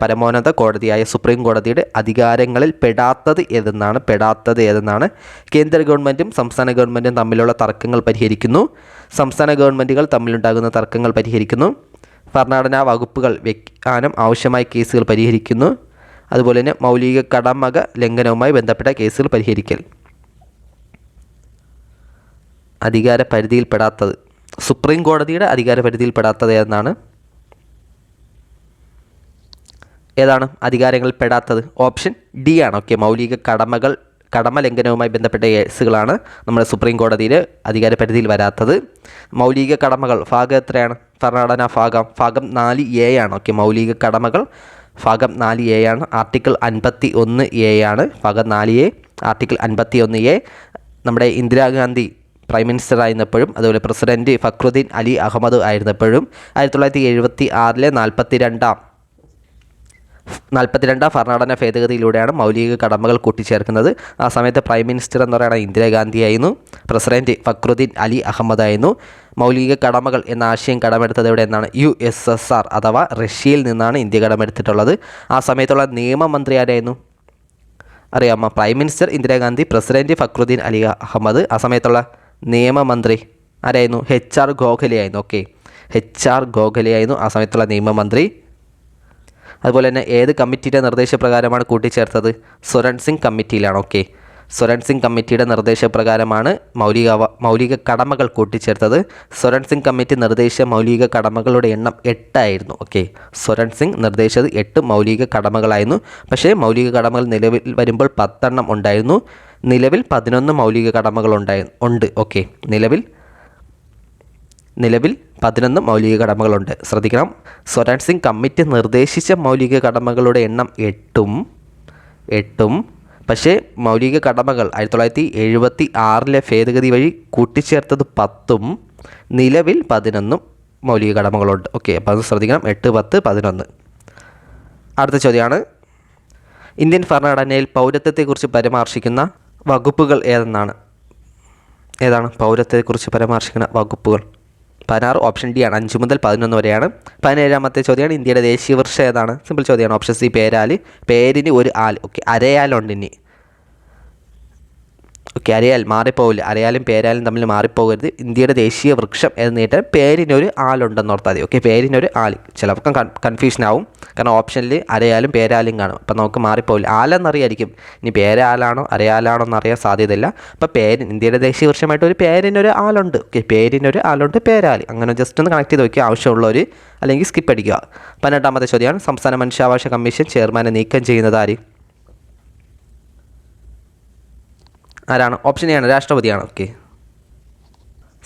A: പരമോന്നത കോടതിയായ സുപ്രീം കോടതിയുടെ അധികാരങ്ങളിൽ പെടാത്തത് ഏതെന്നാണ്? കേന്ദ്ര ഗവൺമെൻറ്റും സംസ്ഥാന ഗവൺമെൻറ്റും തമ്മിലുള്ള തർക്കങ്ങൾ പരിഹരിക്കുന്നു. സംസ്ഥാന ഗവൺമെൻറ്റുകൾ തമ്മിലുണ്ടാകുന്ന തർക്കങ്ങൾ പരിഹരിക്കുന്നു. ഭരണഘടനാ വകുപ്പുകൾ വെക്കാനും ആവശ്യമായ കേസുകൾ പരിഹരിക്കുന്നു. അതുപോലെ തന്നെ മൗലിക കടമക ലംഘനവുമായി ബന്ധപ്പെട്ട കേസുകൾ പരിഹരിക്കൽ. അധികാര പരിധിയിൽപ്പെടാത്തത്, സുപ്രീം കോടതിയുടെ അധികാര പരിധിയിൽപ്പെടാത്തത് ഏതാണ് അധികാരങ്ങളിൽ പെടാത്തത്? ഓപ്ഷൻ ഡി ആണ്. ഓക്കെ, മൗലിക കടമ ലംഘനവുമായി ബന്ധപ്പെട്ട കേസുകളാണ് നമ്മുടെ സുപ്രീം കോടതിയിൽ അധികാര പരിധിയിൽ വരാത്തത്. മൗലിക കടമകൾ ഭാഗം എത്രയാണ്? ഭരണഘടനാ ഭാഗം 4A ആണ്. ഓക്കെ, മൗലിക കടമകൾ ഭാഗം 4A ആണ്. ആർട്ടിക്കിൾ 51A ആണ്. ഭാഗം 4A ആർട്ടിക്കിൾ 51A. നമ്മുടെ ഇന്ദിരാഗാന്ധി പ്രൈം മിനിസ്റ്റർ ആയിരുന്നപ്പോഴും അതുപോലെ പ്രസിഡൻറ്റ് ഫക്രുദ്ദീൻ അലി അഹമ്മദ് ആയിരുന്നപ്പോഴും 1976 42ാം ഭരണഘടനാ ഭേദഗതിയിലൂടെയാണ് മൗലിക കടമകൾ കൂട്ടിച്ചേർക്കുന്നത്. ആ സമയത്ത് പ്രൈം മിനിസ്റ്റർ എന്ന് പറയുന്നത് ഇന്ദിരാഗാന്ധി ആയിരുന്നു. പ്രസിഡൻറ്റ് ഫക്രുദ്ദീൻ അലി അഹമ്മദ് ആയിരുന്നു. മൗലിക കടമകൾ എന്ന ആശയം കടമെടുത്തത് എവിടെ നിന്നാണ്? USSR അഥവാ റഷ്യയിൽ നിന്നാണ് ഇന്ത്യ കടമെടുത്തിട്ടുള്ളത്. ആ സമയത്തുള്ള നിയമമന്ത്രി ആരായിരുന്നു? അറിയാമോ? Prime minister Indira Gandhi, president Fakhruddin Ali Ahmed. ആ സമയത്തുള്ള നിയമമന്ത്രി ആരായിരുന്നു? HR ഗോഖലെ ആയിരുന്നു. ഓക്കെ, HR ഗോഖലെ ആയിരുന്നു ആ സമയത്തുള്ള നിയമമന്ത്രി. അതുപോലെ തന്നെ ഏത് കമ്മിറ്റിയുടെ നിർദ്ദേശപ്രകാരമാണ് കൂട്ടിച്ചേർത്തത്? സ്വരൺ സിംഗ് കമ്മിറ്റിയിലാണ്. ഓക്കെ, സ്വരൺ സിംഗ് കമ്മിറ്റിയുടെ നിർദ്ദേശപ്രകാരമാണ് മൗലിക കടമകൾ കൂട്ടിച്ചേർത്തത്. സ്വരൺ സിംഗ് കമ്മിറ്റി നിർദ്ദേശിച്ച മൗലിക കടമകളുടെ എണ്ണം 8 ആയിരുന്നു. ഓക്കെ, സ്വരൺ സിംഗ് നിർദ്ദേശിച്ചത് 8 മൗലിക കടമകളായിരുന്നു. പക്ഷേ മൗലിക കടമകൾ നിലവിൽ വരുമ്പോൾ 10 ഉണ്ടായിരുന്നു. നിലവിൽ 11 മൗലിക കടമകൾ ഉണ്ട്. ഓക്കെ, നിലവിൽ 11 മൗലിക കടമകളുണ്ട്. ശ്രദ്ധിക്കണം, സ്വരാജ് സിംഗ് കമ്മിറ്റി നിർദ്ദേശിച്ച മൗലിക കടമകളുടെ എണ്ണം 8 പക്ഷേ മൗലിക കടമകൾ 1976 ഭേദഗതി വഴി കൂട്ടിച്ചേർത്തത് 10 നിലവിൽ 11 മൗലിക കടമകളുണ്ട്. ഓക്കെ, അപ്പോൾ അത് ശ്രദ്ധിക്കണം, 8, 10, 11. അടുത്ത ചോദ്യമാണ്, ഇന്ത്യൻ ഭരണഘടനയിൽ പൗരത്വത്തെക്കുറിച്ച് പരാമർശിക്കുന്ന വകുപ്പുകൾ ഏതാണ്? പൗരത്വത്തെക്കുറിച്ച് പരാമർശിക്കുന്ന വകുപ്പുകൾ? 16 ഓപ്ഷൻ ഡി ആണ്. 5 മുതൽ 11 വരെയാണ്. 17ാമത്തെ ചോദ്യമാണ്, ഇന്ത്യയുടെ ദേശീയ വൃക്ഷം ഏതാണ്? സിമ്പിൾ ചോദ്യമാണ്. ഓപ്ഷൻ സി പേരാൽ. പേരിന് ഒരു ആൽ. ഓക്കെ, അരയാലുണ്ട്. ഇനി ഓക്കെ, അരയാൽ മാറിപ്പോവില്ല. അരയാലും പേരാലും തമ്മിൽ മാറിപ്പോകരുത്. ഇന്ത്യയുടെ ദേശീയ വൃക്ഷം എന്നിട്ട് പേരിനൊരു ആളുണ്ടെന്ന് ഓർത്താൽ മതി. ഓക്കെ, പേരിനൊരു ആൽ. ചിലർക്കും കൺഫ്യൂഷൻ ആവും, കാരണം ഓപ്ഷനിൽ അരയാലും പേരാലും കാണും. അപ്പം നമുക്ക് മാറിപ്പോവില്ല. ആലെന്നറിയായിരിക്കും, ഇനി പേരാലാണോ അരയാലാണോ എന്നറിയാൻ സാധ്യതയില്ല. അപ്പോൾ ഇന്ത്യയുടെ ദേശീയ വൃക്ഷമായിട്ട് ഒരു പേരിനൊരു ആളുണ്ട്. ഓക്കെ, പേരിനൊരു ആളുണ്ട്, പേരാൽ. അങ്ങനെ ജസ്റ്റ് ഒന്ന് കണക്ട് ചെയ്ത് വയ്ക്കുക ആവശ്യമുള്ളവർ, അല്ലെങ്കിൽ സ്കിപ്പ് അടിക്കുക. 18ാമത്തെ ചോദ്യമാണ്, സംസ്ഥാന മനുഷ്യാവകാശ കമ്മീഷൻ ചെയർമാനെ നീക്കം ചെയ്യുന്നത് ആര്? ആരാണ്? ഓപ്ഷൻ എ ആണ്, രാഷ്ട്രപതിയാണ്. ഓക്കെ,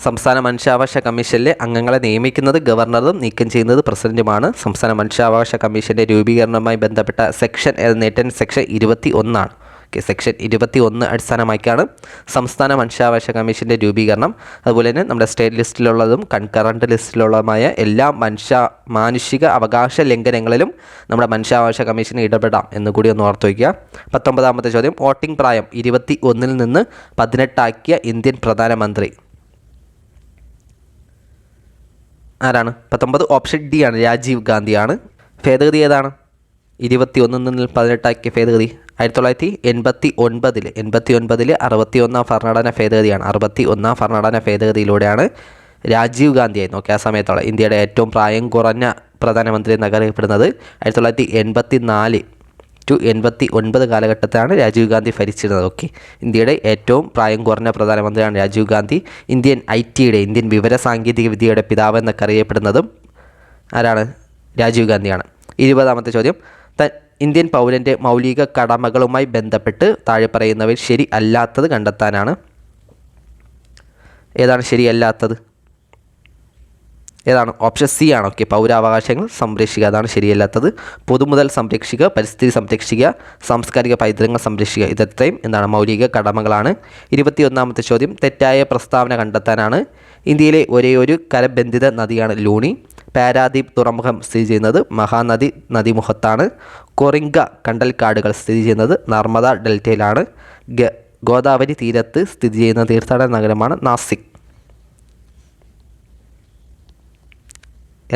A: സംസ്ഥാന മനുഷ്യാവകാശ കമ്മീഷനിലെ അംഗങ്ങളെ നിയമിക്കുന്നത് ഗവർണറും നീക്കം ചെയ്യുന്നത് പ്രസിഡന്റുമാണ്. സംസ്ഥാന മനുഷ്യാവകാശ കമ്മീഷൻ്റെ രൂപീകരണവുമായി ബന്ധപ്പെട്ട സെക്ഷൻ ഏതെന്ന് സെക്ഷൻ 21 ആണ്. ഓക്കെ, സെക്ഷൻ 21 അടിസ്ഥാനമാക്കിയാണ് സംസ്ഥാന മനുഷ്യാവകാശ കമ്മീഷൻ്റെ രൂപീകരണം. അതുപോലെ തന്നെ നമ്മുടെ സ്റ്റേറ്റ് ലിസ്റ്റിലുള്ളതും കൺകറൻറ്റ് ലിസ്റ്റിലുള്ളതുമായ എല്ലാ മാനുഷിക അവകാശ ലംഘനങ്ങളിലും നമ്മുടെ മനുഷ്യാവകാശ കമ്മീഷന് ഇടപെടാം എന്നുകൂടി ഒന്ന് ഓർത്ത് വയ്ക്കുക. 19ാമത്തെ ചോദ്യം, വോട്ടിംഗ് പ്രായം 21 നിന്ന് 18 ഇന്ത്യൻ പ്രധാനമന്ത്രി ആരാണ്? 19 ഓപ്ഷൻ ഡി ആണ്, രാജീവ് ഗാന്ധിയാണ്. ഭേദഗതി ഏതാണ്? 21 നിന്ന് 18 ഭേദഗതി 1989 61ാം ഭരണഘടന ഭേദഗതിയാണ്. 61ാം ഭരണഘടന ഭേദഗതിയിലൂടെയാണ് രാജീവ് ഗാന്ധിയായിരുന്നു. ഓക്കെ, ആ സമയത്തുള്ള ഇന്ത്യയുടെ ഏറ്റവും പ്രായം കുറഞ്ഞ പ്രധാനമന്ത്രി എന്നറിയപ്പെടുന്നത് 1984 ടു 89 കാലഘട്ടത്തിലാണ് രാജീവ് ഗാന്ധി ഭരിച്ചിരുന്നത്. ഓക്കെ, ഇന്ത്യയുടെ ഏറ്റവും പ്രായം കുറഞ്ഞ പ്രധാനമന്ത്രിയാണ് രാജീവ് ഗാന്ധി. ഇന്ത്യൻ ഇന്ത്യൻ വിവരസാങ്കേതിക വിദ്യയുടെ പിതാവ് എന്നൊക്കെ അറിയപ്പെടുന്നതും ആരാണ്? രാജീവ് ഗാന്ധിയാണ്. 20ാമത്തെ ചോദ്യം, ഇന്ത്യൻ പൗരൻ്റെ മൗലിക കടമകളുമായി ബന്ധപ്പെട്ട് താഴെ പറയുന്നവയിൽ ശരി അല്ലാത്തത് കണ്ടെത്താനാണ്. ഏതാണ് ശരിയല്ലാത്തത്? ഏതാണ്? ഓപ്ഷൻ സി ആണ്. ഓക്കെ, പൗരാവകാശങ്ങൾ സംരക്ഷിക്കുക, അതാണ് ശരിയല്ലാത്തത്. പൊതുമുതൽ സംരക്ഷിക്കുക, പരിസ്ഥിതി സംരക്ഷിക്കുക, സാംസ്കാരിക പൈതൃകങ്ങൾ സംരക്ഷിക്കുക, ഇതൊക്കെയും എന്താണ്? മൗലിക കടമകളാണ്. 21ാമത്തെ ചോദ്യം, തെറ്റായ പ്രസ്താവന കണ്ടെത്താനാണ്. ഇന്ത്യയിലെ ഒരേയൊരു കരബന്ധിത നദിയാണ് ലൂണി. പാരാദീപ് തുറമുഖം സ്ഥിതി ചെയ്യുന്നത് മഹാനദി നദീമുഖത്താണ്. കൊറിങ്ക കണ്ടൽക്കാടുകൾ സ്ഥിതി ചെയ്യുന്നത് നർമ്മദ ഡെൽറ്റയിലാണ്. ഗോദാവരി തീരത്ത് സ്ഥിതി ചെയ്യുന്ന തീർത്ഥാടന നഗരമാണ് നാസിക്.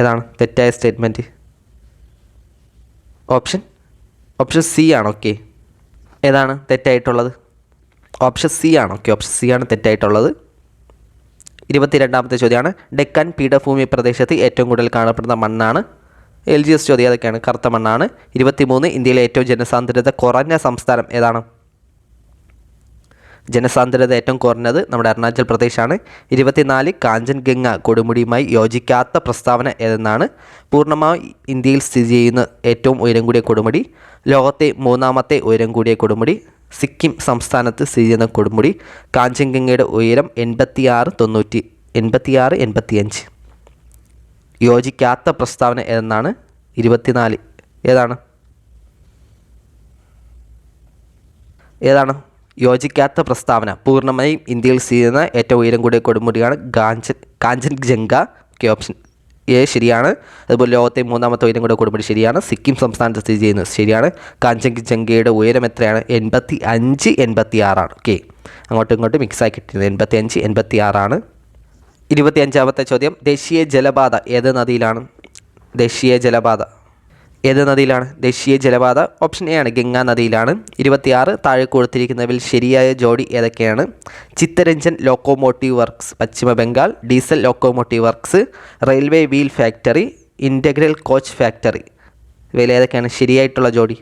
A: ഏതാണ് തെറ്റായ സ്റ്റേറ്റ്മെൻറ്റ്? ഓപ്ഷൻ സി ആണ്. ഓക്കെ, ഏതാണ് തെറ്റായിട്ടുള്ളത്? ഓപ്ഷൻ സി ആണ്. ഓക്കെ, ഓപ്ഷൻ സി ആണ് തെറ്റായിട്ടുള്ളത്. 22ാമത്തെ ചോദ്യമാണ്, ഡെക്കാൻ പീഠഭൂമി പ്രദേശത്ത് ഏറ്റവും കൂടുതൽ കാണപ്പെടുന്ന മണ്ണാണ്. LGS ചോദ്യം അതൊക്കെയാണ്, കറുത്ത മണ്ണാണ്. 23 ഇന്ത്യയിലെ ഏറ്റവും ജനസാന്ദ്രത കുറഞ്ഞ സംസ്ഥാനം ഏതാണ്? ജനസാന്ദ്രത ഏറ്റവും കുറഞ്ഞത് നമ്മുടെ അരുണാചൽ പ്രദേശാണ്. 24 കാഞ്ചൻഗംഗ കൊടുമുടിയുമായി യോജിക്കാത്ത പ്രസ്താവന ഏതെന്നാണ്. പൂർണ്ണമായി ഇന്ത്യയിൽ സ്ഥിതി ചെയ്യുന്ന ഏറ്റവും ഉയരം കൂടിയ കൊടുമുടി, ലോകത്തെ 3ാമത്തെ ഉയരം കൂടിയ കൊടുമുടി, സിക്കിം സംസ്ഥാനത്ത് സ്ഥിതി ചെയ്യുന്ന കൊടുമുടി. കാഞ്ചൻഗംഗയുടെ ഉയരം 86 യോജിക്കാത്ത പ്രസ്താവന ഏതെന്നാണ്. 24 ഏതാണ് യോജിക്കാത്ത പ്രസ്താവന? പൂർണ്ണമായും ഇന്ത്യയിൽ സ്ഥിതി ചെയ്യുന്ന ഏറ്റവും ഉയരം കൂടിയ കൊടുമുടിയാണ് കാഞ്ചൻജംഗ. ഓക്കെ, ഓപ്ഷൻ എ ശരിയാണ്. അതുപോലെ ലോകത്തെ 3ാമത്തെ ഉയരം കൂടിയ കൊടുമുടി ശരിയാണ്. സിക്കിം സംസ്ഥാനത്ത് സ്ഥിതി ചെയ്യുന്നത് ശരിയാണ്. കാഞ്ചൻജംഗയുടെ ഉയരം എത്രയാണ്? 85 86. ഓക്കെ, അങ്ങോട്ടും ഇങ്ങോട്ടും മിക്സായി കിട്ടിയത് 85 86. 25ാമത്തെ ചോദ്യം, ദേശീയ ജലപാത ഏത് നദിയിലാണ്? ദേശീയ ജലപാത ഓപ്ഷൻ എ ആണ്, ഗംഗാ നദിയിലാണ്. 26 താഴെ കൊടുത്തിരിക്കുന്നതിൽ ശരിയായ ജോഡി ഏതൊക്കെയാണ്? ചിത്തരഞ്ജൻ ലോക്കോമോട്ടീവ് വർക്ക്സ് പശ്ചിമ Bengal, diesel locomotive works, railway wheel factory, integral coach factory. ഇവയിൽ ഏതൊക്കെയാണ് ശരിയായിട്ടുള്ള ജോഡി?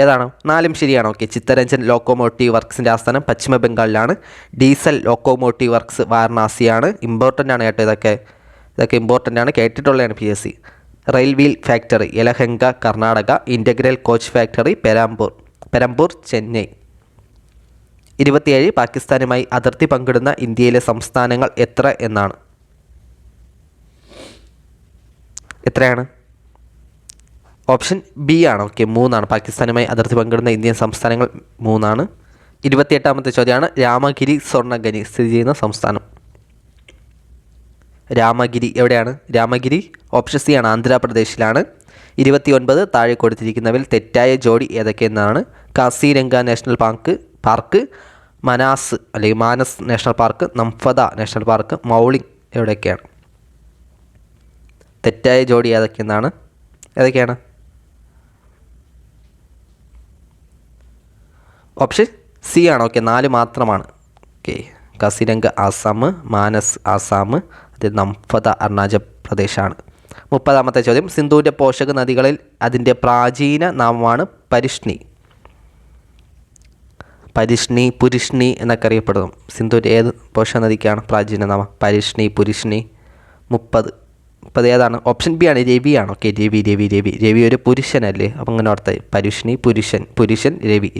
A: ഏതാണ്? 4ഉം ശരിയാണ്. ഓക്കെ, ചിത്തരഞ്ജൻ ലോക്കോമോട്ടീവ് വർക്ക്സിൻ്റെ ആസ്ഥാനം പശ്ചിമ ബംഗാളിലാണ്. ഡീസൽ ലോക്കോമോട്ടീവ് വർക്ക്സ് വാരണാസിയാണ്. ഇമ്പോർട്ടൻ്റ് ആണ് കേട്ടോ, ഇതൊക്കെ ഇമ്പോർട്ടൻ്റ് ആണ്, കേട്ടിട്ടുള്ളതാണ് PSC. Rail wheel factory Yelahanka Karnataka, integral coach factory Perambur Chennai. 27 പാകിസ്ഥാനുമായി അതിർത്തി പങ്കിടുന്ന ഇന്ത്യയിലെ സംസ്ഥാനങ്ങൾ എത്ര എന്നാണ്? എത്രയാണ്? ഓപ്ഷൻ ബി ആണ്. ഓക്കെ, 3 ആണ്. പാകിസ്ഥാനുമായി അതിർത്തി പങ്കിടുന്ന ഇന്ത്യൻ സംസ്ഥാനങ്ങൾ 3 ആണ്. 28ാമത്തെ ചോദ്യമാണ്, രാമഗിരി സ്വർണ്ണഖനി സ്ഥിതി ചെയ്യുന്ന സംസ്ഥാനം? രാമഗിരി എവിടെയാണ്? രാമഗിരി ഓപ്ഷൻ സി ആണ്, ആന്ധ്രാപ്രദേശിലാണ്. 29 താഴെ കൊടുത്തിരിക്കുന്നവയിൽ തെറ്റായ ജോഡി ഏതൊക്കെയെന്നാണ്? Kaziranga national park, Manas national park, നംഫദ നാഷണൽ പാർക്ക്, മൗളിംഗ് എവിടെയൊക്കെയാണ്? തെറ്റായ ജോഡി ഏതൊക്കെയാണ്? ഓപ്ഷൻ സി ആണ്. ഓക്കെ, 4 മാത്രമാണ്. ഓക്കെ, കസിരംഗ ആസാം, മാനസ് ആസാം, അത് നംഫത അരുണാചൽ പ്രദേശാണ്. 30ാമത്തെ ചോദ്യം, സിന്ധുവിൻ്റെ പോഷക നദികളിൽ അതിൻ്റെ പ്രാചീന നാമമാണ് പരിഷ്ണി. പരിഷ്ണി, പുരുഷ്ണി എന്നൊക്കെ അറിയപ്പെടുന്നു. സിന്ധുവിൻ്റെ ഏത് പോഷക നദിക്കാണ് പ്രാചീന നാമം? പരിഷ്ണി, പുരുഷ്ണി. 30 ഏതാണ്? ഓപ്ഷൻ ബി ആണ്, രവിയാണ്. ഓക്കെ, രവി ഒരു പുരുഷനല്ലേ, അപ്പം അങ്ങനെ ഓർത്തായി. പരുഷ്ണി, പുരുഷൻ,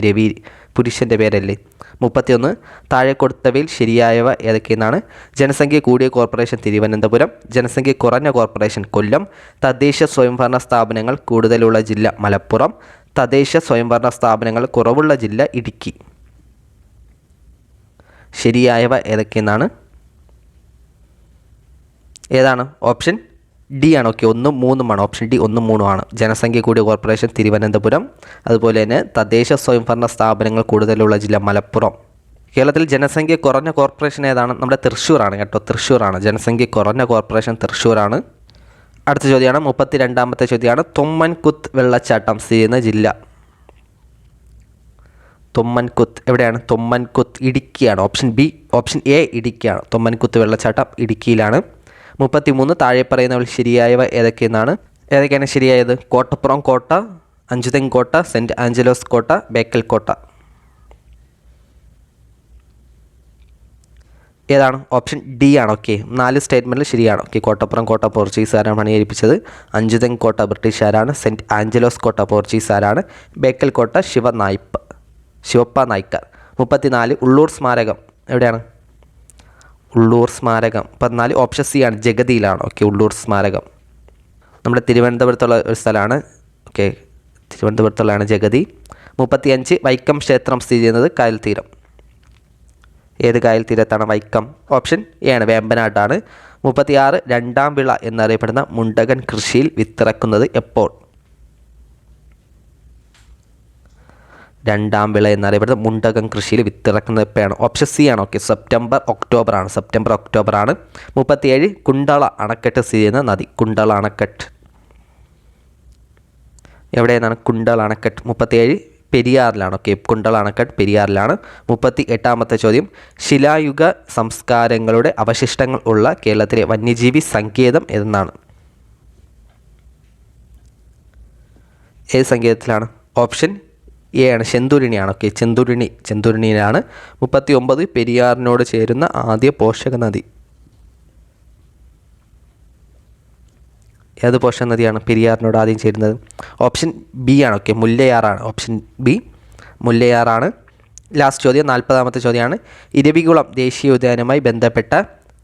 A: രവി പുരുഷൻ്റെ പേരല്ലേ. 31 താഴെ കൊടുത്തവയിൽ ശരിയായവ ഏതൊക്കെയെന്നാണ്? ജനസംഖ്യ കൂടിയ കോർപ്പറേഷൻ തിരുവനന്തപുരം, ജനസംഖ്യ കുറഞ്ഞ കോർപ്പറേഷൻ കൊല്ലം, തദ്ദേശ സ്വയംഭരണ സ്ഥാപനങ്ങൾ കൂടുതലുള്ള ജില്ല മലപ്പുറം, തദ്ദേശ സ്വയംഭരണ സ്ഥാപനങ്ങൾ കുറവുള്ള ജില്ല ഇടുക്കി. ശരിയായവ ഏതൊക്കെയെന്നാണ്? ഏതാണ്? ഓപ്ഷൻ ഡി ആണ്. ഓക്കെ, 1, 3 ഓപ്ഷൻ ഡി 1, 3 ജനസംഖ്യ കൂടിയ കോർപ്പറേഷൻ തിരുവനന്തപുരം, അതുപോലെ തന്നെ തദ്ദേശ സ്വയംഭരണ സ്ഥാപനങ്ങൾ കൂടുതലുള്ള ജില്ല മലപ്പുറം. കേരളത്തിൽ ജനസംഖ്യ കുറഞ്ഞ കോർപ്പറേഷൻ ഏതാണ്? നമ്മുടെ തൃശ്ശൂരാണ് കേട്ടോ, തൃശ്ശൂരാണ്. ജനസംഖ്യ കുറഞ്ഞ കോർപ്പറേഷൻ തൃശ്ശൂരാണ്. അടുത്ത ചോദ്യമാണ്, 32ാമത്തെ ചോദ്യമാണ്, തൊമ്മൻകുത്ത് വെള്ളച്ചാട്ടം സ്ഥിതി ചെയ്യുന്ന ജില്ല. തൊമ്മൻകുത്ത് എവിടെയാണ്? തൊമ്മൻകുത്ത് ഇടുക്കിയാണ്. ഓപ്ഷൻ എ ഇടുക്കിയാണ്. തൊമ്മൻകുത്ത് വെള്ളച്ചാട്ടം ഇടുക്കിയിലാണ്. 33 താഴെ പറയുന്നവൾ ശരിയായവ ഏതൊക്കെയാണ് ശരിയായത്? കോട്ടപ്പുറം കോട്ട, അഞ്ചുതെങ്ങ് കോട്ട, സെൻറ്റ് ആഞ്ചലോസ് കോട്ട, ബേക്കൽ കോട്ട. ഏതാണ്? ഓപ്ഷൻ ഡി ആണ്. ഓക്കെ, 4 സ്റ്റേറ്റ്മെൻറ്റിൽ ശരിയാണ്. ഓക്കെ, കോട്ടപ്പുറം കോട്ട പോർച്ചുഗീസുകാരാണ് പണിയേൽപ്പിച്ചത്, അഞ്ചുതെങ്ങ് കോട്ട ബ്രിട്ടീഷുകാരാണ്, സെൻറ്റ് ആഞ്ചലോസ് കോട്ട പോർച്ചുഗീസുകാരാണ്, ബേക്കൽ കോട്ട ശിവപ്പ നായ്ക്കർ. 34 ഉള്ളൂർ സ്മാരകം എവിടെയാണ്? ഉള്ളൂർ സ്മാരകം 14 ഓപ്ഷൻ സി ആണ്, ജഗതിയിലാണ്. ഓക്കെ, ഉള്ളൂർ സ്മാരകം നമ്മുടെ തിരുവനന്തപുരത്തുള്ള ഒരു സ്ഥലമാണ്. ഓക്കെ, തിരുവനന്തപുരത്തുള്ളതാണ് ജഗതി. 35 വൈക്കം ക്ഷേത്രം സ്ഥിതി ചെയ്യുന്നത് കായൽ തീരം. ഏത് കായൽ തീരത്താണ് വൈക്കം? ഓപ്ഷൻ എ ആണ്, വേമ്പനാട്ടാണ്. 36 രണ്ടാം വിള എന്നറിയപ്പെടുന്ന മുണ്ടകൻ കൃഷിയിൽ വിത്തിറക്കുന്നത് എപ്പോൾ? രണ്ടാം വിള എന്നറിയപ്പെടുന്ന മുണ്ടകം കൃഷിയിൽ വിത്തിറക്കുന്നത് എപ്പോഴാണ്? ഓപ്ഷൻ സി ആണ്. ഓക്കെ, സെപ്റ്റംബർ ഒക്ടോബർ ആണ്. 37 കുണ്ടള അണക്കെട്ട് സ്ഥിതി ചെയ്യുന്ന നദി. കുണ്ടള അണക്കെട്ട് എവിടെയെന്നാണ്? കുണ്ടള അണക്കെട്ട് 37 പെരിയാറിലാണ്. ഓക്കെ, കുണ്ടള അണക്കെട്ട് പെരിയാറിലാണ്. 38ാമത്തെ ചോദ്യം, ശിലായുഗ സംസ്കാരങ്ങളുടെ അവശിഷ്ടങ്ങൾ ഉള്ള കേരളത്തിലെ വന്യജീവി സങ്കേതം എന്നാണ്? ഏത് സങ്കേതത്തിലാണ്? ഓപ്ഷൻ എ ആണ്, ചെന്തുരുണിയാണ്. ഓക്കെ, ചെന്തുരുണിയിലാണ്. 39 പെരിയാറിനോട് ചേരുന്ന ആദ്യ പോഷക നദി. ഏത് പോഷക നദിയാണ് പെരിയാറിനോട് ആദ്യം ചേരുന്നത്? ഓപ്ഷൻ ബി ആണ്. ഓക്കെ, മുല്ലയാറാണ്. ഓപ്ഷൻ ബി മുല്ലയാറാണ്. ലാസ്റ്റ് ചോദ്യം, 40ാമത്തെ ചോദ്യമാണ്, ഇരവികുളം ദേശീയോദ്യാനവുമായി ബന്ധപ്പെട്ട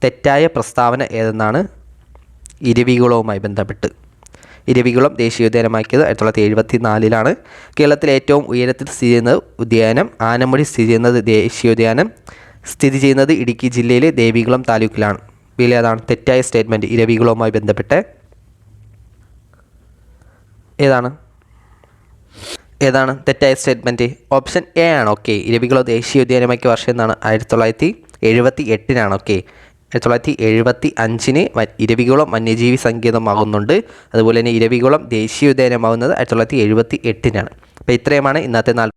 A: തെറ്റായ പ്രസ്താവന ഏതെന്നാണ്? ഇരവികുളവുമായി ബന്ധപ്പെട്ട് ഇരവികുളം ദേശീയോദ്യാനമാക്കിയത് 1974 കേരളത്തിലെ ഏറ്റവും ഉയരത്തിൽ സ്ഥിതി ചെയ്യുന്ന ഉദ്യാനം ആനമുടി ദേശീയോദ്യാനം സ്ഥിതി ചെയ്യുന്നത് ഇടുക്കി ജില്ലയിലെ ദേവികുളം താലൂക്കിലാണ്. ഏതാണ് തെറ്റായ സ്റ്റേറ്റ്മെൻറ്റ്? ഇരവികുളവുമായി ബന്ധപ്പെട്ട് ഏതാണ് തെറ്റായ സ്റ്റേറ്റ്മെൻറ്റ്? ഓപ്ഷൻ എ ആണ്. ഓക്കെ, ഇരവികുളം ദേശീയോദ്യാനമാക്കിയ വർഷം എന്നാണ്? 1978. ഓക്കെ, 1975 ഇരവികുളം വന്യജീവി സങ്കേതമാകുന്നുണ്ട്. അതുപോലെ തന്നെ ഇരവികുളം ദേശീയോദ്യാനമാകുന്നത് 1978. അപ്പോൾ ഇത്രയുമാണ് ഇന്നത്തെ